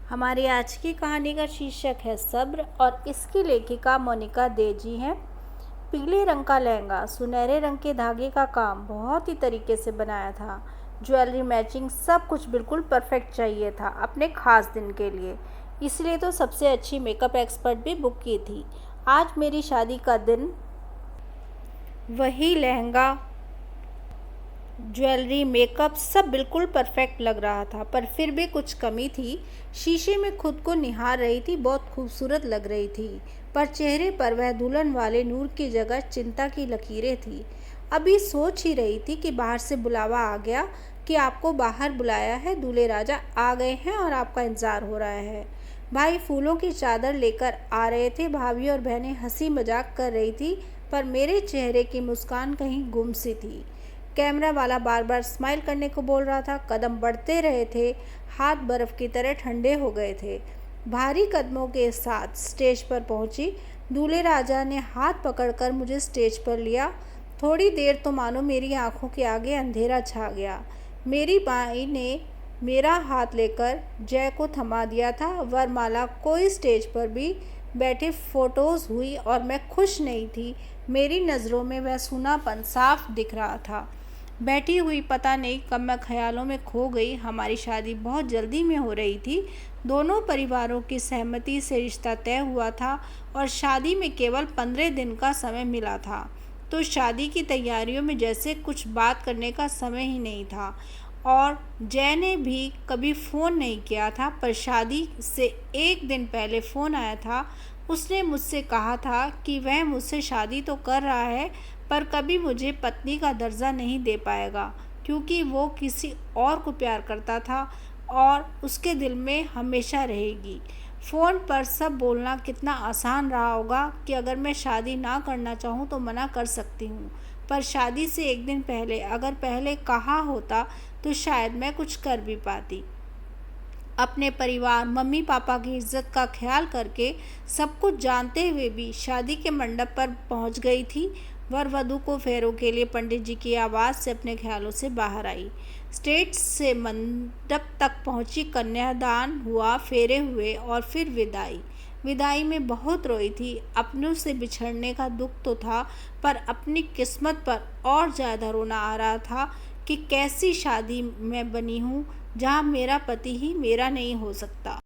हमारी आज की कहानी का शीर्षक है सब्र और इसकी लेखिका मोनिका देजी हैं। पीले रंग का लहंगा, सुनहरे रंग के धागे का काम बहुत ही तरीके से बनाया था। ज्वेलरी मैचिंग, सब कुछ बिल्कुल परफेक्ट चाहिए था अपने खास दिन के लिए। इसलिए तो सबसे अच्छी मेकअप एक्सपर्ट भी बुक की थी। आज मेरी शादी का दिन, वही लहंगा, ज्वेलरी, मेकअप सब बिल्कुल परफेक्ट लग रहा था, पर फिर भी कुछ कमी थी। शीशे में खुद को निहार रही थी, बहुत खूबसूरत लग रही थी, पर चेहरे पर वह दुल्हन वाले नूर की जगह चिंता की लकीरें थी। अभी सोच ही रही थी कि बाहर से बुलावा आ गया कि आपको बाहर बुलाया है, दूल्हे राजा आ गए हैं और आपका इंतजार हो रहा है। भाई फूलों की चादर लेकर आ रहे थे, भाभी और बहनें हंसी मजाक कर रही थी, पर मेरे चेहरे की मुस्कान कहीं गुम सी थी। कैमरा वाला बार बार स्माइल करने को बोल रहा था, कदम बढ़ते रहे थे, हाथ बर्फ की तरह ठंडे हो गए थे। भारी कदमों के साथ स्टेज पर पहुंची। दूल्हे राजा ने हाथ पकड़कर मुझे स्टेज पर लिया। थोड़ी देर तो मानो मेरी आंखों के आगे अंधेरा छा गया। मेरी माई ने मेरा हाथ लेकर जय को थमा दिया था। वरमाला कोई स्टेज पर भी बैठे फोटोज हुई और मैं खुश नहीं थी। मेरी नज़रों में वह सूनापन साफ दिख रहा था। बैठी हुई पता नहीं कब मैं ख्यालों में खो गई। हमारी शादी बहुत जल्दी में हो रही थी। दोनों परिवारों की सहमति से रिश्ता तय हुआ था और शादी में केवल 15 दिन का समय मिला था। तो शादी की तैयारियों में जैसे कुछ बात करने का समय ही नहीं था। और जय ने भी कभी फ़ोन नहीं किया था, पर शादी से एक दिन पहले फ़ोन आया था। उसने मुझसे कहा था कि वह मुझसे शादी तो कर रहा है, पर कभी मुझे पत्नी का दर्जा नहीं दे पाएगा, क्योंकि वो किसी और को प्यार करता था और उसके दिल में हमेशा रहेगी। फ़ोन पर सब बोलना कितना आसान रहा होगा कि अगर मैं शादी ना करना चाहूँ तो मना कर सकती हूँ, पर शादी से एक दिन पहले अगर पहले कहा होता तो शायद मैं कुछ कर भी पाती। अपने परिवार, मम्मी पापा की इज्जत का ख्याल करके, सब कुछ जानते हुए भी शादी के मंडप पर पहुंच गई थी। वर वधू को फेरों के लिए पंडित जी की आवाज़ से अपने ख्यालों से बाहर आई। स्टेज से मंडप तक पहुंची, कन्यादान हुआ, फेरे हुए और फिर विदाई। विदाई में बहुत रोई थी। अपनों से बिछड़ने का दुख तो था, पर अपनी किस्मत पर और ज़्यादा रोना आ रहा था कि कैसी शादी मैं बनी हूँ जहाँ मेरा पति ही मेरा नहीं हो सकता।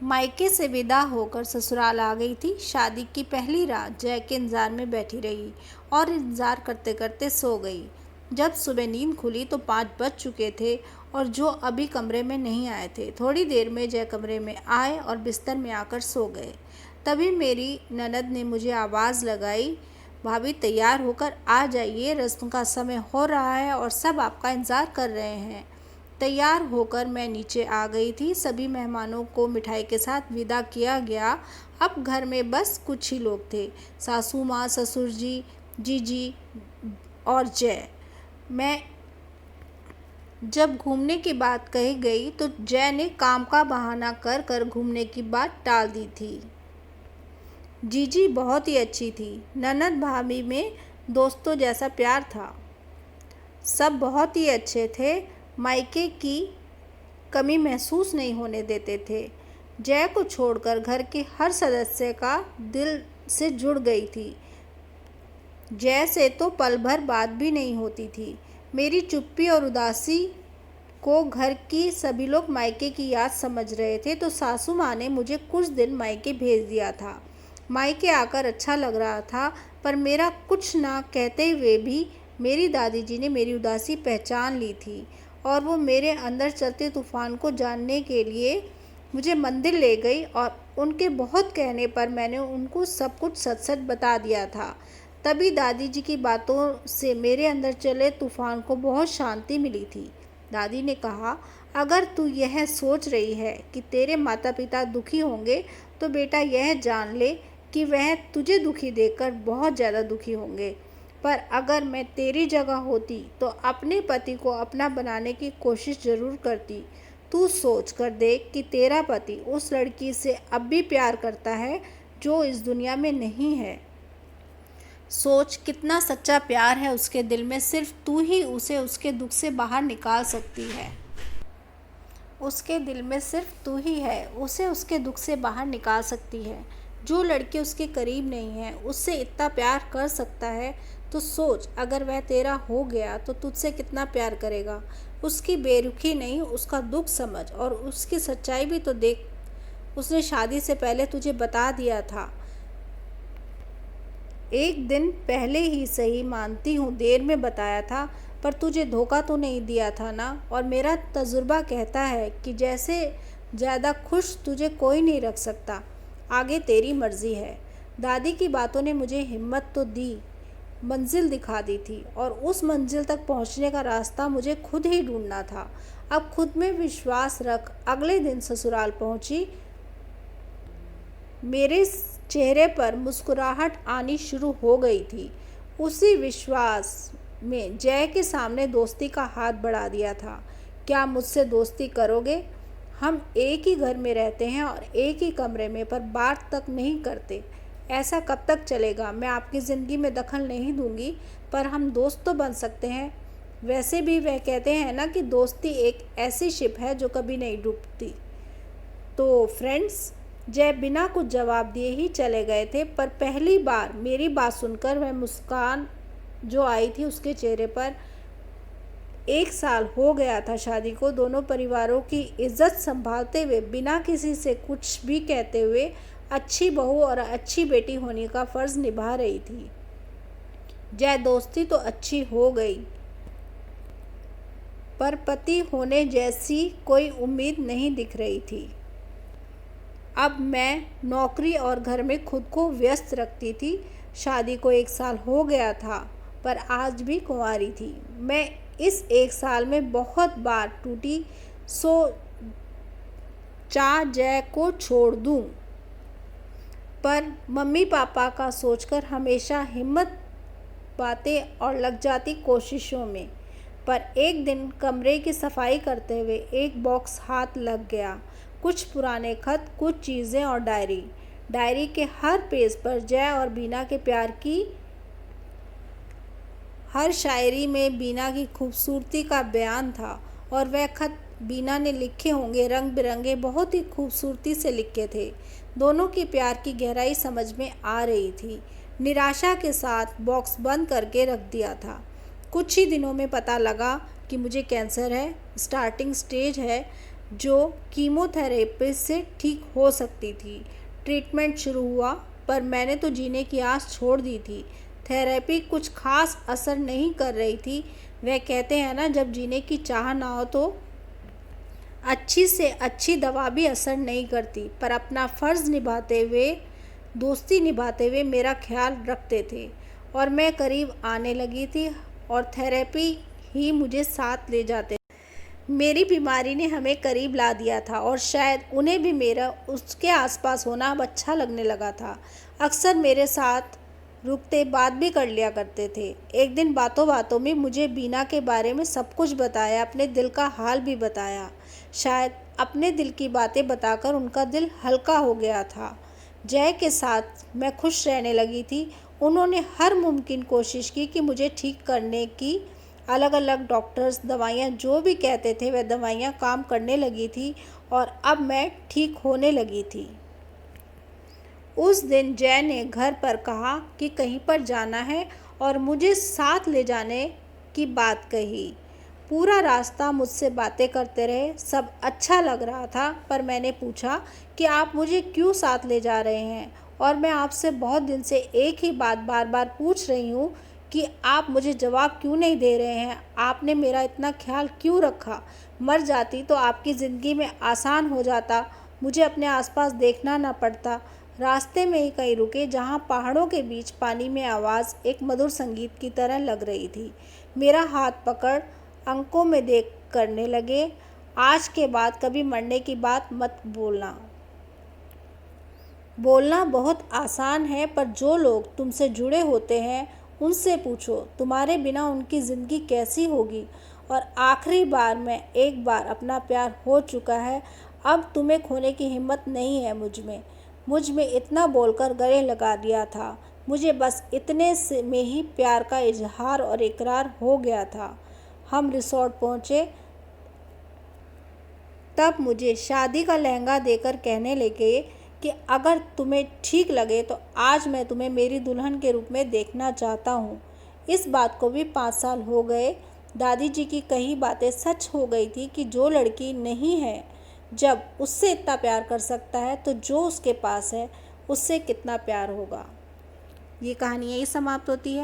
मायके से विदा होकर ससुराल आ गई थी। शादी की पहली रात जय के इंतजार में बैठी रही और इंतजार करते करते सो गई। जब सुबह नींद खुली तो 5 बज चुके थे और जो अभी कमरे में नहीं आए थे। थोड़ी देर में जय कमरे में आए और बिस्तर में आकर सो गए। तभी मेरी ननद ने मुझे आवाज़ लगाई, भाभी तैयार होकर आ जाइए, रस्म का समय हो रहा है और सब आपका इंतज़ार कर रहे हैं। तैयार होकर मैं नीचे आ गई थी। सभी मेहमानों को मिठाई के साथ विदा किया गया। अब घर में बस कुछ ही लोग थे, सासू माँ, ससुर जी, जीजी और जय। मैं जब घूमने की बात कही गई तो जय ने काम का बहाना कर कर घूमने की बात टाल दी थी। जीजी बहुत ही अच्छी थी। ननद भाभी में दोस्तों जैसा प्यार था। सब बहुत ही अच्छे थे, मायके की कमी महसूस नहीं होने देते थे। जय को छोड़कर घर के हर सदस्य का दिल से जुड़ गई थी। जय से तो पल भर बात भी नहीं होती थी। मेरी चुप्पी और उदासी को घर की सभी लोग मायके की याद समझ रहे थे, तो सासू माँ ने मुझे कुछ दिन मायके भेज दिया था। मायके आकर अच्छा लग रहा था, पर मेरा कुछ ना कहते हुए भी मेरी दादी जी ने मेरी उदासी पहचान ली थी और वो मेरे अंदर चलते तूफान को जानने के लिए मुझे मंदिर ले गई और उनके बहुत कहने पर मैंने उनको सब कुछ सच सच बता दिया था। तभी दादी जी की बातों से मेरे अंदर चले तूफान को बहुत शांति मिली थी। दादी ने कहा, अगर तू यह सोच रही है कि तेरे माता पिता दुखी होंगे तो बेटा यह जान ले कि वह तुझे दुखी देखकर बहुत ज़्यादा दुखी होंगे। पर अगर मैं तेरी जगह होती तो अपने पति को अपना बनाने की कोशिश ज़रूर करती। तू सोच कर देख कि तेरा पति उस लड़की से अब भी प्यार करता है जो इस दुनिया में नहीं है। सोच कितना सच्चा प्यार है उसके दिल में, सिर्फ तू ही उसे उसके दुख से बाहर निकाल सकती है। उसके दिल में सिर्फ तू ही है उसे उसके दुख से बाहर निकाल सकती है। जो लड़की उसके करीब नहीं है उससे इतना प्यार कर सकता है, तो सोच अगर वह तेरा हो गया तो तुझसे कितना प्यार करेगा। उसकी बेरुखी नहीं, उसका दुख समझ और उसकी सच्चाई भी तो देख। उसने शादी से पहले तुझे बता दिया था। एक दिन पहले ही सही, मानती हूँ देर में बताया था, पर तुझे धोखा तो नहीं दिया था ना। और मेरा तजुर्बा कहता है कि जैसे ज़्यादा खुश तुझे कोई नहीं रख सकता। आगे तेरी मर्ज़ी है। दादी की बातों ने मुझे हिम्मत तो दी, मंजिल दिखा दी थी, और उस मंजिल तक पहुंचने का रास्ता मुझे खुद ही ढूंढना था। अब खुद में विश्वास रख। अगले दिन ससुराल पहुंची। मेरे चेहरे पर मुस्कुराहट आनी शुरू हो गई थी। उसी विश्वास में जय के सामने दोस्ती का हाथ बढ़ा दिया था। क्या मुझसे दोस्ती करोगे? हम एक ही घर में रहते हैं और एक ही कमरे में, पर बात तक नहीं करते। ऐसा कब तक चलेगा? मैं आपकी ज़िंदगी में दखल नहीं दूंगी, पर हम दोस्त तो बन सकते हैं। वैसे भी वह कहते हैं ना कि दोस्ती एक ऐसी शिप है जो कभी नहीं डूबती। तो फ्रेंड्स, जय बिना कुछ जवाब दिए ही चले गए थे, पर पहली बार मेरी बात सुनकर वह मुस्कान जो आई थी उसके चेहरे पर। 1 साल हो गया था शादी को। दोनों परिवारों की इज्जत संभालते हुए, बिना किसी से कुछ भी कहते हुए, अच्छी बहू और अच्छी बेटी होने का फ़र्ज़ निभा रही थी। जय दोस्ती तो अच्छी हो गई, पर पति होने जैसी कोई उम्मीद नहीं दिख रही थी। अब मैं नौकरी और घर में खुद को व्यस्त रखती थी। शादी को 1 साल हो गया था, पर आज भी कुंवारी थी। मैं इस 1 साल में बहुत बार टूटी, सो चाह जय को छोड़ दूं, पर मम्मी पापा का सोचकर हमेशा हिम्मत बातें और लग जाती कोशिशों में। पर एक दिन कमरे की सफाई करते हुए एक बॉक्स हाथ लग गया। कुछ पुराने खत, कुछ चीज़ें और डायरी। डायरी के हर पेज पर जय और बीना के प्यार की, हर शायरी में बीना की खूबसूरती का बयान था। और वह खत बीना ने लिखे होंगे, रंग बिरंगे, बहुत ही खूबसूरती से लिखे थे। दोनों की प्यार की गहराई समझ में आ रही थी। निराशा के साथ बॉक्स बंद करके रख दिया था। कुछ ही दिनों में पता लगा कि मुझे कैंसर है। स्टार्टिंग स्टेज है, जो कीमोथेरेपी से ठीक हो सकती थी। ट्रीटमेंट शुरू हुआ, पर मैंने तो जीने की आस छोड़ दी थी। थेरेपी कुछ खास असर नहीं कर रही थी। वह कहते हैं ना, जब जीने की चाह ना हो तो अच्छी से अच्छी दवा भी असर नहीं करती। पर अपना फ़र्ज़ निभाते हुए, दोस्ती निभाते हुए मेरा ख्याल रखते थे, और मैं करीब आने लगी थी, और थेरेपी ही मुझे साथ ले जाते। मेरी बीमारी ने हमें करीब ला दिया था, और शायद उन्हें भी मेरा उसके आसपास होना अब अच्छा लगने लगा था। अक्सर मेरे साथ रुकते बात भी कर लिया करते थे। एक दिन बातों बातों में मुझे बीना के बारे में सब कुछ बताया, अपने दिल का हाल भी बताया। शायद अपने दिल की बातें बताकर उनका दिल हल्का हो गया था। जय के साथ मैं खुश रहने लगी थी। उन्होंने हर मुमकिन कोशिश की कि मुझे ठीक करने की। अलग अलग डॉक्टर्स, दवाइयाँ, जो भी कहते थे वह दवाइयाँ काम करने लगी थी, और अब मैं ठीक होने लगी थी। उस दिन जय ने घर पर कहा कि कहीं पर जाना है, और मुझे साथ ले जाने की बात कही। पूरा रास्ता मुझसे बातें करते रहे। सब अच्छा लग रहा था, पर मैंने पूछा कि आप मुझे क्यों साथ ले जा रहे हैं, और मैं आपसे बहुत दिन से एक ही बात बार बार पूछ रही हूँ कि आप मुझे जवाब क्यों नहीं दे रहे हैं। आपने मेरा इतना ख्याल क्यों रखा? मर जाती तो आपकी ज़िंदगी में आसान हो जाता, मुझे अपने आसपास देखना ना पड़ता। रास्ते में ही कहीं रुके, जहाँ पहाड़ों के बीच पानी में आवाज़ एक मधुर संगीत की तरह लग रही थी। मेरा हाथ पकड़ अंकों में देख करने लगे, आज के बाद कभी मरने की बात मत बोलना। बोलना बहुत आसान है, पर जो लोग तुमसे जुड़े होते हैं उनसे पूछो, तुम्हारे बिना उनकी ज़िंदगी कैसी होगी। और आखिरी बार, मैं एक बार अपना प्यार हो चुका है, अब तुम्हें खोने की हिम्मत नहीं है मुझ में इतना बोलकर गले लगा दिया था। मुझे बस इतने से में ही प्यार का इजहार और इकरार हो गया था। हम रिसोर्ट पहुँचे, तब मुझे शादी का लहंगा देकर कहने लगे कि अगर तुम्हें ठीक लगे तो आज मैं तुम्हें मेरी दुल्हन के रूप में देखना चाहता हूँ। इस बात को भी 5 साल हो गए। दादी जी की कही बातें सच हो गई थी कि जो लड़की नहीं है जब उससे इतना प्यार कर सकता है तो जो उसके पास है उससे कितना प्यार होगा। ये कहानी यही समाप्त होती है।